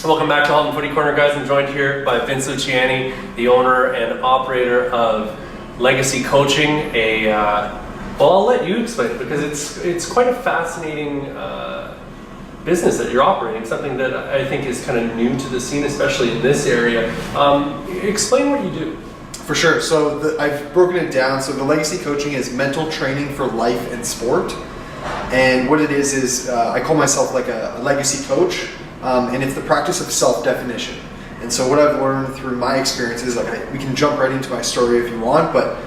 Welcome back to Halton Footy Corner, guys. I'm joined here by Vince Luciani, the owner and operator of Legacy Coaching. Well, I'll let you explain it because it's quite a fascinating business that you're operating, something that I think is kind of new to the scene, especially in this area. Explain what you do. For sure. So I've broken it down. So the Legacy Coaching is mental training for life and sport. And what it is I call myself like a legacy coach. And it's the practice of self-definition. And so what I've learned through my experiences, we can jump right into my story if you want, but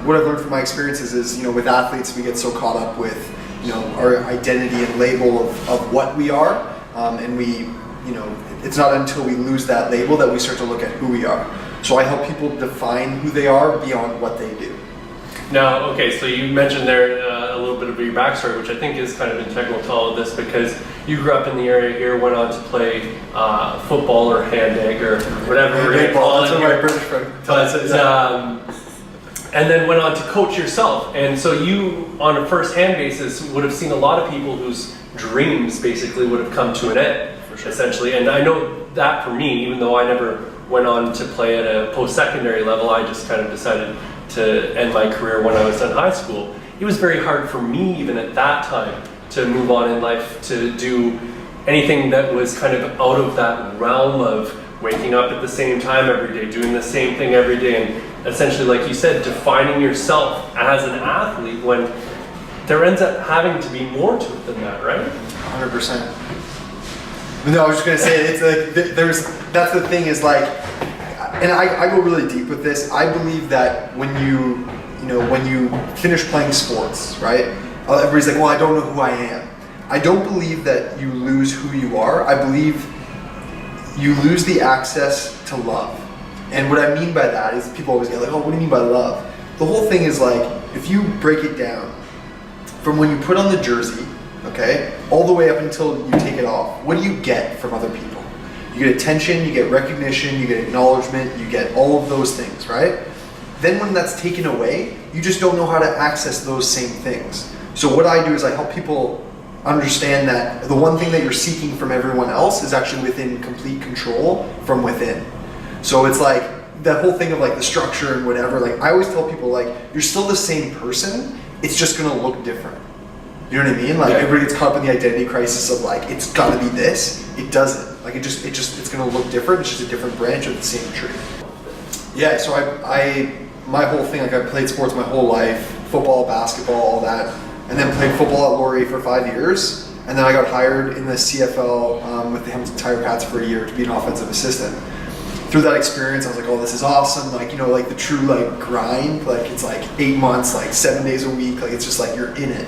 what I've learned from my experiences is, with athletes, we get so caught up with, our identity and label of what we are, and we, it's not until we lose that label that we start to look at who we are. So I help people define who they are beyond what they do. Now, okay, so you mentioned there a little bit of your backstory, which I think is kind of integral to all of this, because you grew up in the area here, went on to play football or hand egg or whatever we're going to call it. That's what my British friend. And then went on to coach yourself. And so you, on a first-hand basis, would have seen a lot of people whose dreams basically would have come to an end, essentially. And I know that for me, even though I never went on to play at a post-secondary level, I just kind of decided to end my career when I was in high school. It was very hard for me, even at that time, to move on in life, to do anything that was kind of out of that realm of waking up at the same time every day, doing the same thing every day, and essentially, like you said, defining yourself as an athlete when there ends up having to be more to it than that, right? 100%. No, I was just gonna say, it's like, that's the thing is like, and I go really deep with this. I believe that when you finish playing sports, right? Everybody's like, well, I don't know who I am. I don't believe that you lose who you are. I believe you lose the access to love. And what I mean by that is people always get like, oh, what do you mean by love? The whole thing is like, if you break it down from when you put on the jersey, okay, all the way up until you take it off, what do you get from other people? You get attention, you get recognition, you get acknowledgement, you get all of those things, right? Then when that's taken away, you just don't know how to access those same things. So what I do is I help people understand that the one thing that you're seeking from everyone else is actually within complete control from within. So it's like that whole thing of like the structure and whatever, like I always tell people like, you're still the same person, it's just gonna look different. You know what I mean? Like everybody gets caught up in the identity crisis of like, it's gotta be this. It doesn't. Like it's gonna look different. It's just a different branch of the same tree. Yeah, so my whole thing, like I played sports my whole life, football, basketball, all that, and then played football at Laurier for 5 years. And then I got hired in the CFL with the Hamilton Tiger Cats for a year to be an offensive assistant. Through that experience, I was like, oh, this is awesome. Like, like the true like grind, like it's like 8 months, like 7 days a week. Like it's just like you're in it.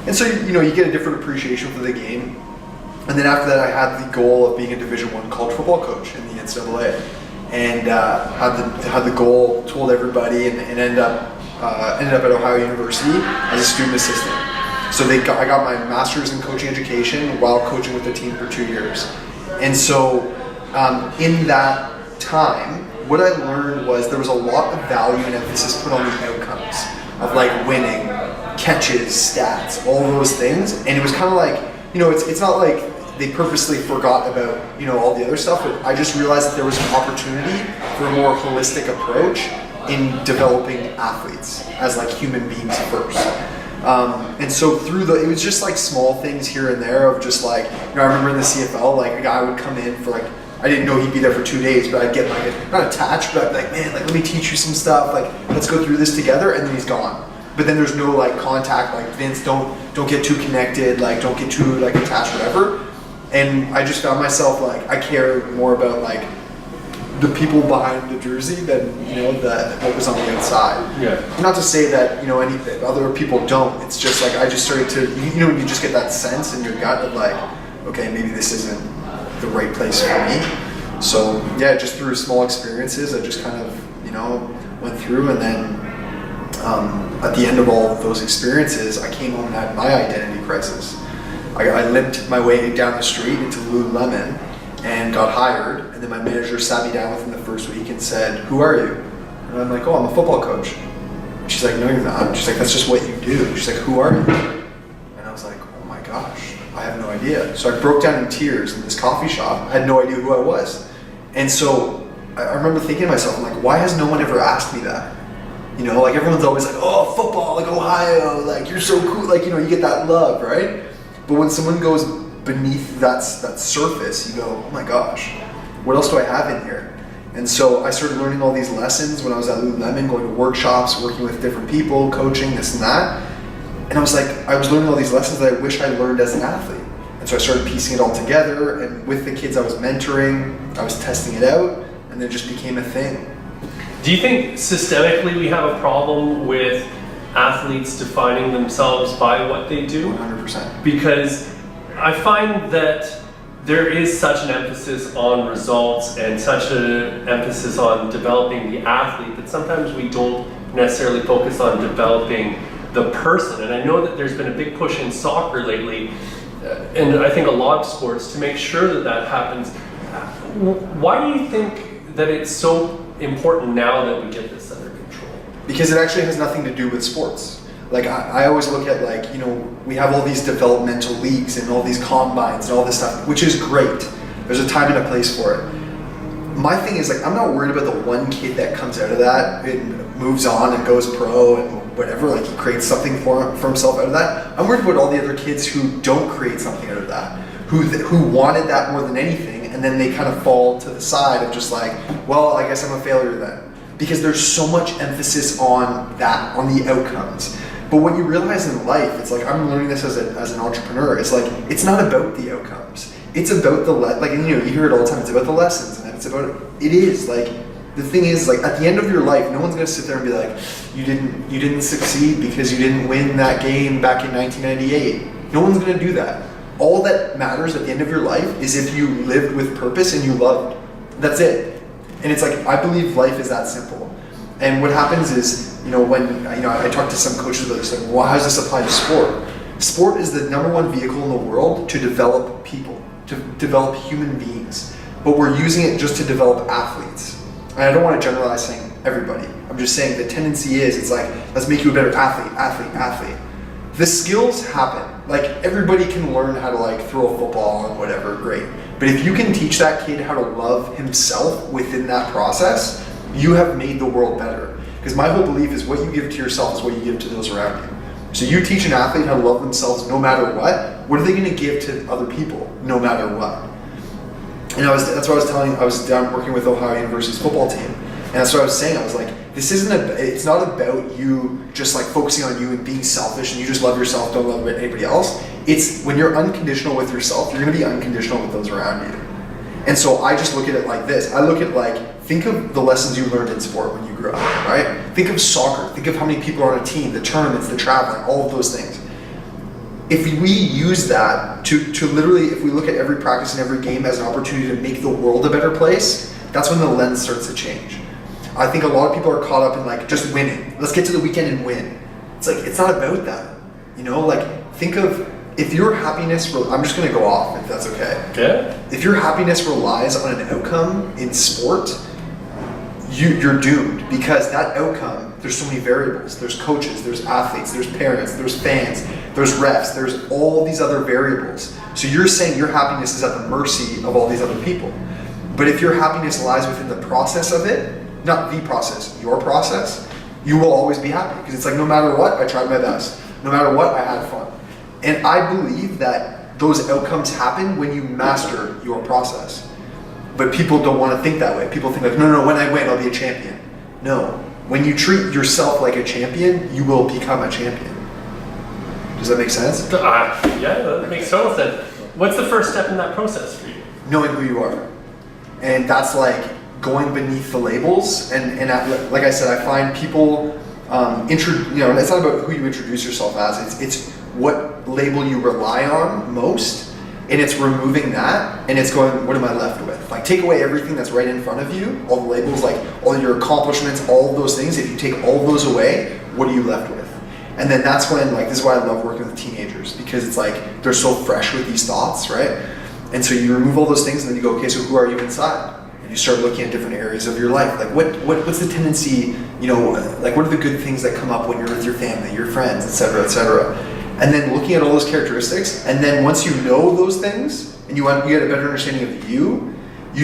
And so, you get a different appreciation for the game. And then after that, I had the goal of being a Division I college football coach in the NCAA. And had the goal, told everybody, and ended up at Ohio University as a student assistant. So I got my master's in coaching education while coaching with the team for 2 years. And so in that time, what I learned was there was a lot of value and emphasis put on the outcomes of like winning, catches, stats, all those things. And it was kind of like, it's not like they purposely forgot about, all the other stuff, but I just realized that there was an opportunity for a more holistic approach in developing athletes as like human beings first. And so it was just like small things here and there of just like, I remember in the CFL, like a guy would come in for like, I didn't know he'd be there for 2 days, but I'd get like, not attached, but I'd be like, man, like let me teach you some stuff, like let's go through this together, and then he's gone. But then there's no like contact, like Vince, don't get too connected, like don't get too like attached, whatever. And I just found myself like, I care more about like the people behind the jersey than, what was on the outside. Yeah. Not to say that, any other people don't. It's just like, I just started to, you just get that sense in your gut of like, okay, maybe this isn't the right place for me. So yeah, just through small experiences, I just kind of, went through, and then at the end of all of those experiences, I came home and had my identity crisis. I limped my way down the street into Lululemon and got hired, and then my manager sat me down within the first week and said, who are you? And I'm like, oh, I'm a football coach. And she's like, no, you're not. She's like, that's just what you do. She's like, who are you? And I was like, oh my gosh, I have no idea. idea. So I broke down in tears in this coffee shop. I had no idea who I was. And so I remember thinking to myself, I'm like, why has no one ever asked me that? You know, like everyone's always like, oh, football, like Ohio, like you're so cool, like, you know, you get that love, right? But when someone goes beneath that surface, you go, oh my gosh, what else do I have in here? And so I started learning all these lessons when I was at Lululemon, going to workshops, working with different people, coaching, this and that. And I was like, I was learning all these lessons that I wish I learned as an athlete. And so I started piecing it all together, and with the kids I was mentoring, I was testing it out, and then it just became a thing. Do you think systemically we have a problem with athletes defining themselves by what they do? 100%. Because I find that there is such an emphasis on results and such an emphasis on developing the athlete that sometimes we don't necessarily focus on developing the person. And I know that there's been a big push in soccer lately, and I think a lot of sports, to make sure that that happens. Why do you think that it's so important now that we get this under control? Because it actually has nothing to do with sports. Like I always look at, like, you know, we have all these developmental leagues and all these combines and all this stuff, which is great. There's a time and a place for it. My thing is, like, I'm not worried about the one kid that comes out of that and moves on and goes pro and whatever, like he creates something for himself out of that. I'm worried about all the other kids who don't create something out of that, who wanted that more than anything, and then they kind of fall to the side of just like, well, I guess I'm a failure then. Because there's so much emphasis on that, on the outcomes. But what you realize in life, it's like, I'm learning this as an entrepreneur, it's like, it's not about the outcomes. It's about like, you know, you hear it all the time, it's about the lessons, and it's about, it is, like, the thing is, like, at the end of your life, no one's gonna sit there and be like, you didn't succeed because you didn't win that game back in 1998. No one's gonna do that. All that matters at the end of your life is if you lived with purpose and you loved. That's it. And it's like, I believe life is that simple. And what happens is, you know, when, you know, I talk to some coaches about this, like, well, how does this apply to sport? Sport is the #1 vehicle in the world to develop people, to develop human beings. But we're using it just to develop athletes. And I don't want to generalize saying everybody. I'm just saying the tendency is, it's like, let's make you a better athlete. The skills happen. Like, everybody can learn how to, like, throw a football and whatever, great. But if you can teach that kid how to love himself within that process, you have made the world better. Because my whole belief is what you give to yourself is what you give to those around you. So you teach an athlete how to love themselves no matter what are they going to give to other people no matter what? And that's what I was telling you. I was down working with Ohio University's football team. And that's what I was saying. I was like, it's not about you just like focusing on you and being selfish and you just love yourself, don't love anybody else. It's when you're unconditional with yourself, you're going to be unconditional with those around you. And so I just look at it like this. I look at, like, think of the lessons you learned in sport when you grew up, right? Think of soccer. Think of how many people are on a team, the tournaments, the traveling, all of those things. If we use that to literally, if we look at every practice and every game as an opportunity to make the world a better place, that's when the lens starts to change. I think a lot of people are caught up in, like, just winning. Let's get to the weekend and win. It's like, it's not about that. You know, like, think of, if your happiness, I'm just going to go off if that's okay. Yeah. If your happiness relies on an outcome in sport, you're doomed, because that outcome, there's so many variables. There's coaches, there's athletes, there's parents, there's fans, there's refs, there's all these other variables. So you're saying your happiness is at the mercy of all these other people. But if your happiness lies within the process of it, not the process, your process, you will always be happy. Because it's like, no matter what, I tried my best. No matter what, I had fun. And I believe that those outcomes happen when you master your process. But people don't want to think that way. People think like, no, when I win, I'll be a champion. No. When you treat yourself like a champion, you will become a champion. Does that make sense? Yeah, that makes total sense. What's the first step in that process for you? Knowing who you are. And that's like going beneath the labels. And like I said, I find people, it's not about who you introduce yourself as. It's what label you rely on most, and it's removing that, and it's going, what am I left with? Like, take away everything that's right in front of you, all the labels, like all your accomplishments, all of those things. If you take all of those away, what are you left with? And then that's when, like, this is why I love working with teenagers, because it's like, they're so fresh with these thoughts, right? And so you remove all those things, and then you go, okay, so who are you inside? And you start looking at different areas of your life. Like, what's the tendency, like, what are the good things that come up when you're with your family, your friends, et cetera, et cetera? and then looking at all those characteristics, and then once you know those things and you get a better understanding of you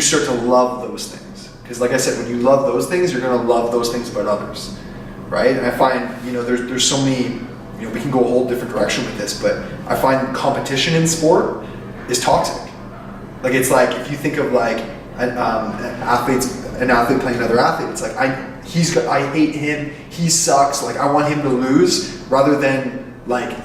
start to love those things. Because like I said, when you love those things, you're going to love those things about others, right? And I find, there's so many, we can go a whole different direction with this, but I find competition in sport is toxic. Like, it's like, if you think of like an athlete playing another athlete, it's like, I hate him, he sucks, like I want him to lose, rather than like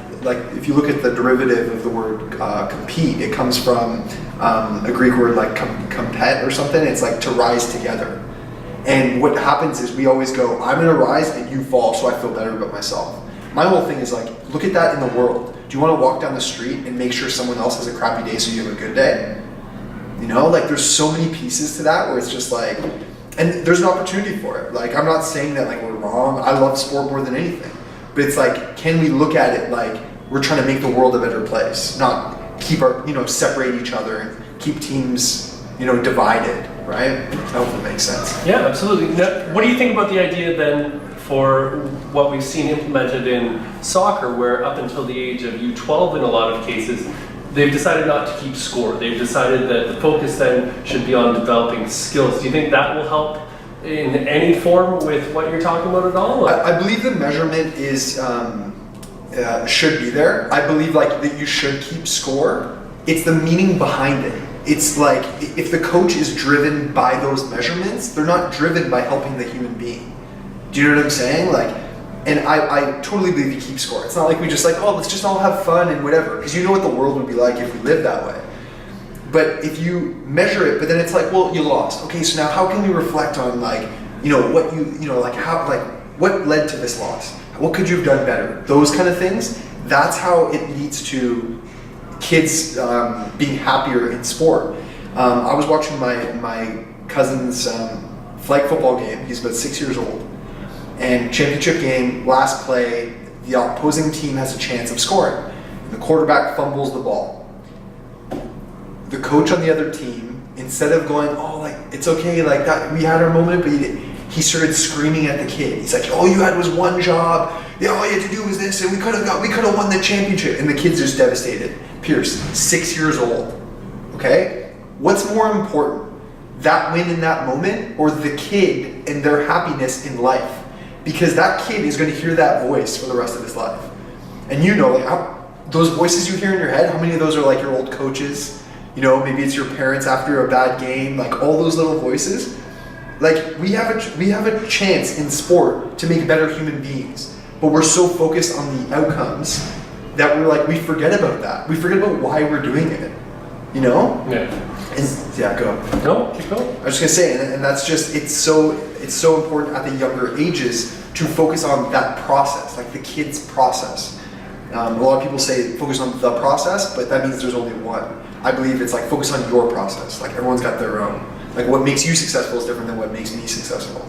if you look at the derivative of the word compete, it comes from a Greek word like compet or something. It's like to rise together. And what happens is we always go, I'm gonna rise and you fall, so I feel better about myself. My whole thing is like, look at that in the world. Do you want to walk down the street and make sure someone else has a crappy day so you have a good day? Like there's so many pieces to that where it's just like, and there's an opportunity for it. Like, I'm not saying that like we're wrong. I love sport more than anything. But it's like, can we look at it like we're trying to make the world a better place, not keep our, separate each other and keep teams, divided, right? I hope that makes sense. Yeah, absolutely. Now, what do you think about the idea then for what we've seen implemented in soccer, where up until the age of U12 in a lot of cases, they've decided not to keep score. They've decided that the focus then should be on developing skills. Do you think that will help in any form with what you're talking about at all? I believe the measurement is should be there. I believe like that you should keep score. It's the meaning behind it. It's like, if the coach is driven by those measurements, they're not driven by helping the human being. Do you know what I'm saying? Like, and I totally believe you keep score. It's not like we just like, oh, let's just all have fun and whatever. Because you know what the world would be like if we lived that way. But if you measure it, but then it's like, well, you lost. Okay, so now how can we reflect on like, what what led to this loss? What could you have done better? Those kind of things. That's how it leads to kids being happier in sport. I was watching my cousin's flag football game. He's about 6 years old. And championship game, last play, the opposing team has a chance of scoring. The quarterback fumbles the ball. The coach on the other team, instead of going, oh, like, it's okay, like that, we had our moment, but he started screaming at the kid. He's like, all you had was one job. Yeah, all you had to do was this, and we could have won the championship. And the kid's just devastated. Pierce, 6 years old. Okay? What's more important? That win in that moment, or the kid and their happiness in life? Because that kid is going to hear that voice for the rest of his life. And those voices you hear in your head, how many of those are like your old coaches? Maybe it's your parents after a bad game, like all those little voices. Like, we have a chance in sport to make better human beings, but we're so focused on the outcomes that we forget about that. We forget about why we're doing it. Yeah. And, yeah, go. No, keep going. I was just gonna say, and that's just, it's so important at the younger ages to focus on that process, like the kid's process. A lot of people say focus on the process, but that means there's only one. I believe it's like focus on your process. Like, everyone's got their own. Like, what makes you successful is different than what makes me successful.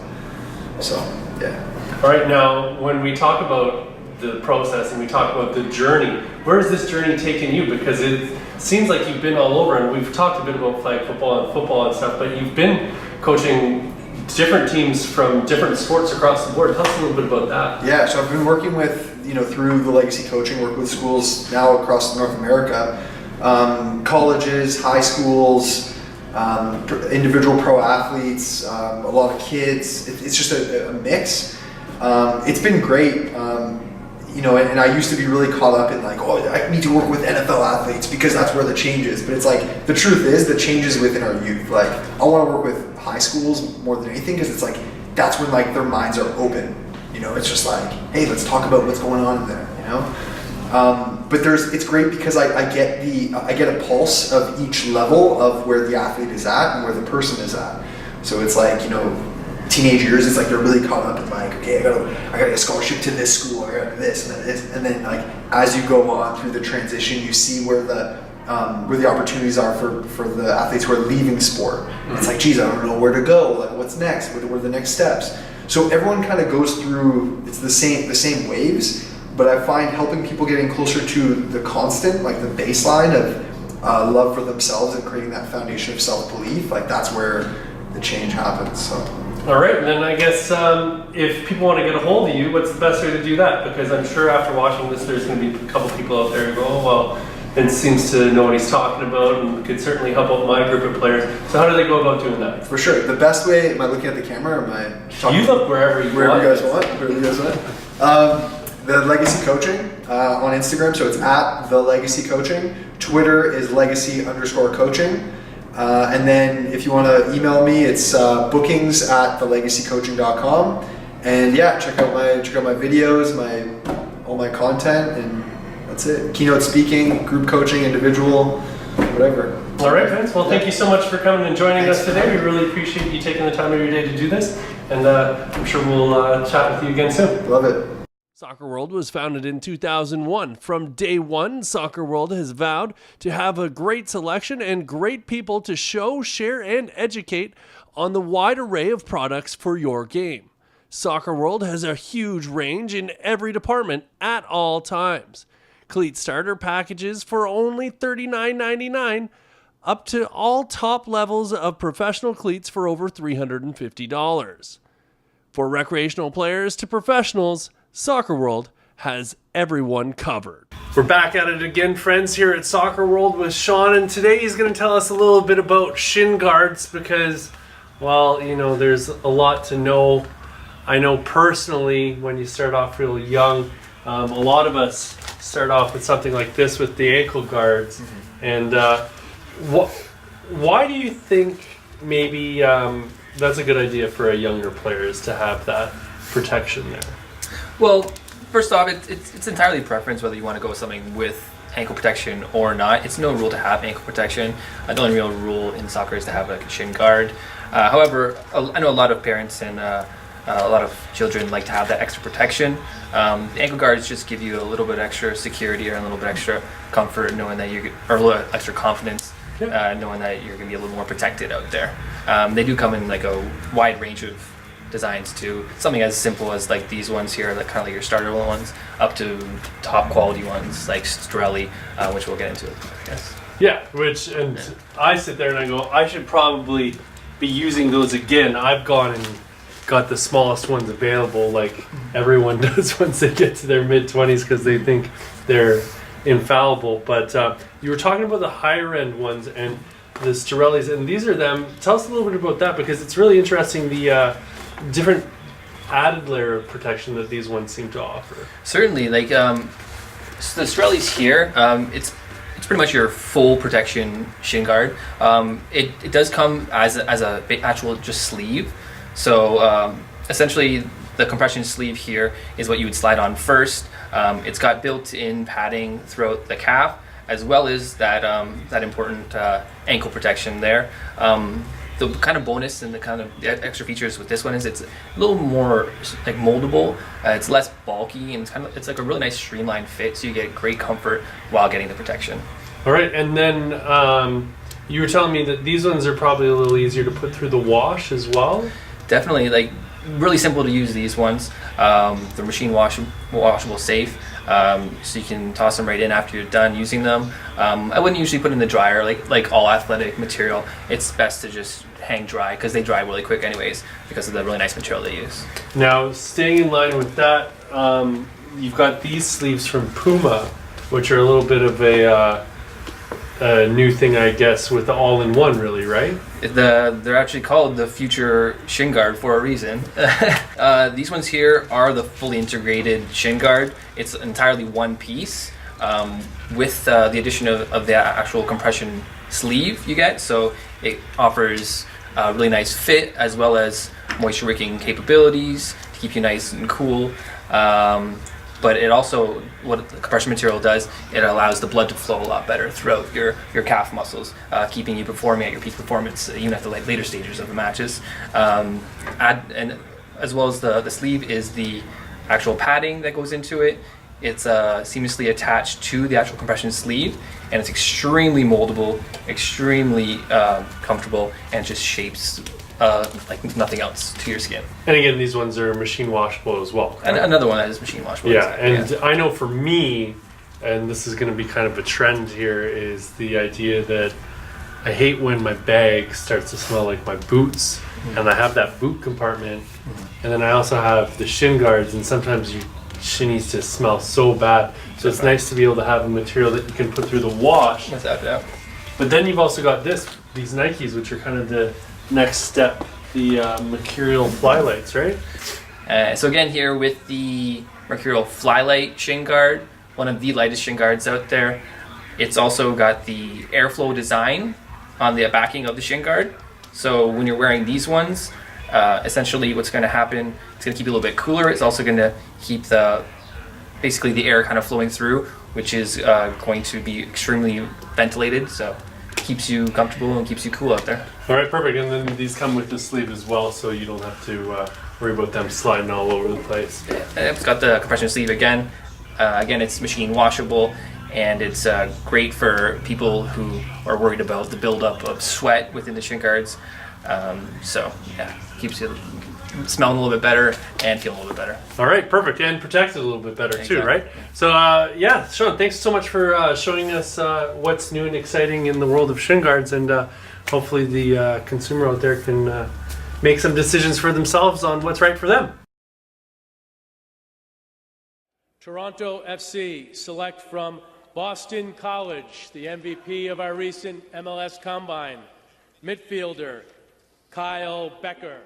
So, yeah. All right, now when we talk about the process and we talk about the journey, where has this journey taken you? Because it seems like you've been all over, and we've talked a bit about flag football and stuff, but you've been coaching different teams from different sports across the board. Tell us a little bit about that. Yeah, so I've been working with, through the legacy coaching, work with schools now across North America, colleges, high schools, individual pro athletes, a lot of kids. It's just a mix. It's been great. And I used to be really caught up in like, oh, I need to work with NFL athletes because that's where the change is. But it's like, the truth is, the change is within our youth. Like, I want to work with high schools more than anything, because it's like, that's when like their minds are open. It's just like, hey, let's talk about what's going on in there. But it's great because I get a pulse of each level of where the athlete is at and where the person is at. So it's like, teenage years, it's like they're really caught up in like, okay, I got to get a scholarship to this school, I got to do this and this, and then like as you go on through the transition, you see where the opportunities are for the athletes who are leaving sport. Mm-hmm. It's like, geez, I don't know where to go. Like, what's next? What are the next steps? So everyone kind of goes through, it's the same waves, but I find helping people getting closer to the constant, like the baseline of love for themselves and creating that foundation of self-belief, like that's where the change happens. So. All right, and then I guess if people want to get a hold of you, what's the best way to do that? Because I'm sure after watching this, there's going to be a couple people out there who go, oh, well, Vince seems to know what he's talking about and could certainly help out my group of players. So how do they go about doing that? For sure. The best way, am I looking at the camera or am I talking? You look wherever you want. Wherever you guys want. The Legacy Coaching on Instagram, so it's at The Legacy Coaching. Twitter is Legacy_coaching. And then if you want to email me, it's bookings@thelegacycoaching.com. And yeah, check out my videos, all my content, and that's it. Keynote speaking, group coaching, individual, whatever. All right, Vince. Well, thank you so much for coming and joining us today. We really appreciate you taking the time of your day to do this. And I'm sure we'll chat with you again soon. Love it. Soccer World was founded in 2001. From day one, Soccer World has vowed to have a great selection and great people to show, share, and educate on the wide array of products for your game. Soccer World has a huge range in every department at all times. Cleat starter packages for only $39.99, up to all top levels of professional cleats for over $350. For recreational players to professionals, Soccer World has everyone covered. We're back at it again, friends, here at Soccer World with Sean, and today he's going to tell us a little bit about shin guards because, well, you know, there's a lot to know. I know personally, when you start off real young, a lot of us start off with something like this with the ankle guards. And why do you think maybe that's a good idea for a younger player, is to have that protection there? Well, first off, it's entirely preference whether you want to go with something with ankle protection or not. It's no rule to have ankle protection. The only real rule in soccer is to have like a shin guard. However, I know a lot of parents and a lot of children like to have that extra protection. The ankle guards just give you a little bit extra security or a little bit extra comfort, knowing that or a little extra confidence, knowing that you're going to be a little more protected out there. They do come in like a wide range of designs too. Something as simple as like these ones here, like kind of like your starter ones, up to top quality ones like Strelly, which we'll get into, I guess. Yeah, I sit there and I go, I should probably be using those again. I've gone and got the smallest ones available, like everyone does once they get to their mid-20s because they think they're infallible. But you were talking about the higher end ones and the Strellies, and these are them. Tell us a little bit about that, because it's really interesting, the different added layer of protection that these ones seem to offer. Certainly, like so the Strellies here, it's pretty much your full protection shin guard. It does come as a actual just sleeve. So essentially, the compression sleeve here is what you would slide on first. It's got built-in padding throughout the calf, as well as that important ankle protection there. The kind of bonus and the kind of extra features with this one is it's a little more like moldable. It's less bulky, and it's like a really nice streamlined fit, so you get great comfort while getting the protection. All right, and then you were telling me that these ones are probably a little easier to put through the wash as well. Definitely, like really simple to use, these ones. They're machine washable, safe. So you can toss them right in after you're done using them. I wouldn't usually put in the dryer like all athletic material. It's best to just hang dry, because they dry really quick anyways, because of the really nice material they use. Now, staying in line with that, you've got these sleeves from Puma, which are a little bit of a new thing, I guess, with the all-in-one, really, right? They're actually called the Future Shin Guard for a reason. These ones here are the fully integrated shin guard. It's entirely one piece, with the addition of the actual compression sleeve you get. So it offers a really nice fit, as well as moisture wicking capabilities to keep you nice and cool. But it also, what the compression material does, it allows the blood to flow a lot better throughout your calf muscles, keeping you performing at your peak performance, even at the later stages of the matches. And as well as the sleeve is the actual padding that goes into it. It's seamlessly attached to the actual compression sleeve, and it's extremely moldable, extremely comfortable, and just shapes like nothing else to your skin. And again, these ones are machine washable as well. And another one that is machine washable. Yeah, exactly. and I know for me, and this is going to be kind of a trend here, is the idea that I hate when my bag starts to smell like my boots, and I have that boot compartment, and then I also have the shin guards, and sometimes your shinnies just smell so bad. So it's nice to be able to have a material that you can put through the wash. Without doubt. But then you've also got these Nikes, which are kind of the next step, the Mercurial Flylights, right? So again, here with the Mercurial Flylight shin guard, one of the lightest shin guards out there. It's also got the airflow design on the backing of the shin guard. So when you're wearing these ones, essentially what's going to happen, it's going to keep you a little bit cooler. It's also going to keep basically the air kind of flowing through, which is going to be extremely ventilated. So it keeps you comfortable and keeps you cool out there. All right, perfect. And then these come with the sleeve as well, so you don't have to worry about them sliding all over the place. It's got the compression sleeve again. Again, it's machine washable. And it's great for people who are worried about the buildup of sweat within the shin guards. So yeah, keeps you smelling a little bit better and feeling a little bit better. All right, perfect, and protected a little bit better too, Exactly. right? So yeah, Sean, thanks so much for showing us what's new and exciting in the world of shin guards, and hopefully the consumer out there can make some decisions for themselves on what's right for them. Toronto FC select from Boston College, the MVP of our recent MLS Combine, midfielder Kyle Bekker.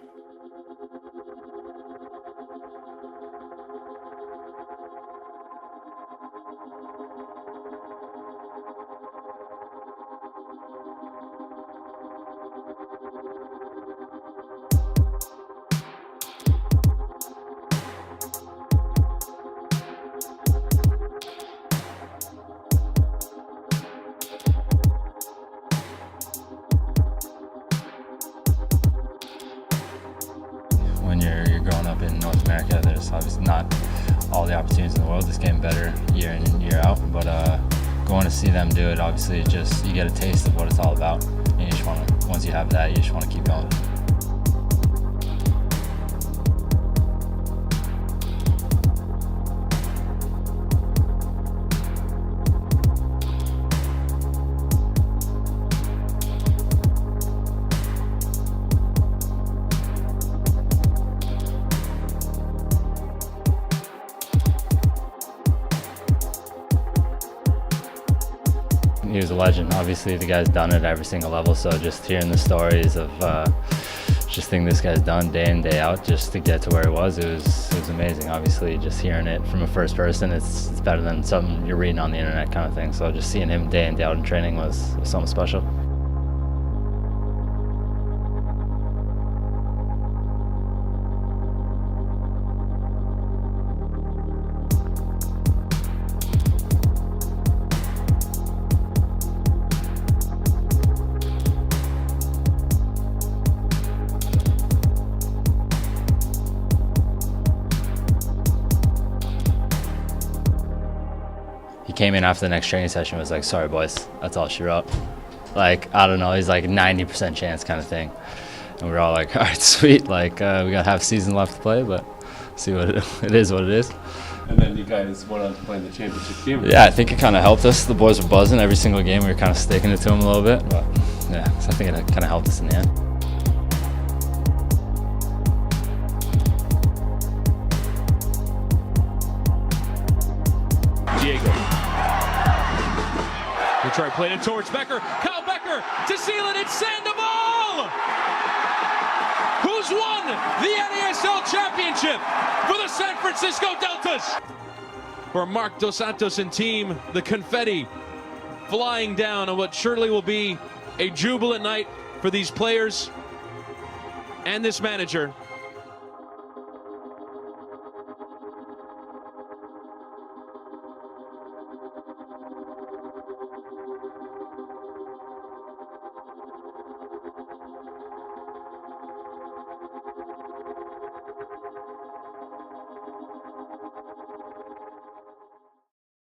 When you're growing up in North America, there's obviously not all the opportunities in the world. It's getting better year in and year out, but going to see them do it, obviously, just you get a taste of what it's all about. And you just want to, once you have that, you just want to keep going. He was a legend. Obviously, the guy's done it at every single level, so just hearing the stories of just thing this guy's done day in, day out just to get to where he was, it was amazing. Obviously, just hearing it from a first person, it's better than something you're reading on the internet kind of thing. So just seeing him day in, day out in training was something special. He came in after the next training session and was like, sorry boys, that's all she wrote. Like, I don't know, he's like 90% chance kind of thing. And we were all like, all right, sweet, like we got half season left to play, but see what it is what it is. And then you guys went on to play in the championship game. Yeah, I think it kind of helped us. The boys were buzzing every single game. We were kind of sticking it to them a little bit, but yeah, so I think it kind of helped us in the end. Diego. He'll try playing it towards Bekker. Kyle Bekker to seal it. It's Sandoval, who's won the NASL championship for the San Francisco Deltas. For Mark Dos Santos and team, the confetti flying down on what surely will be a jubilant night for these players and this manager.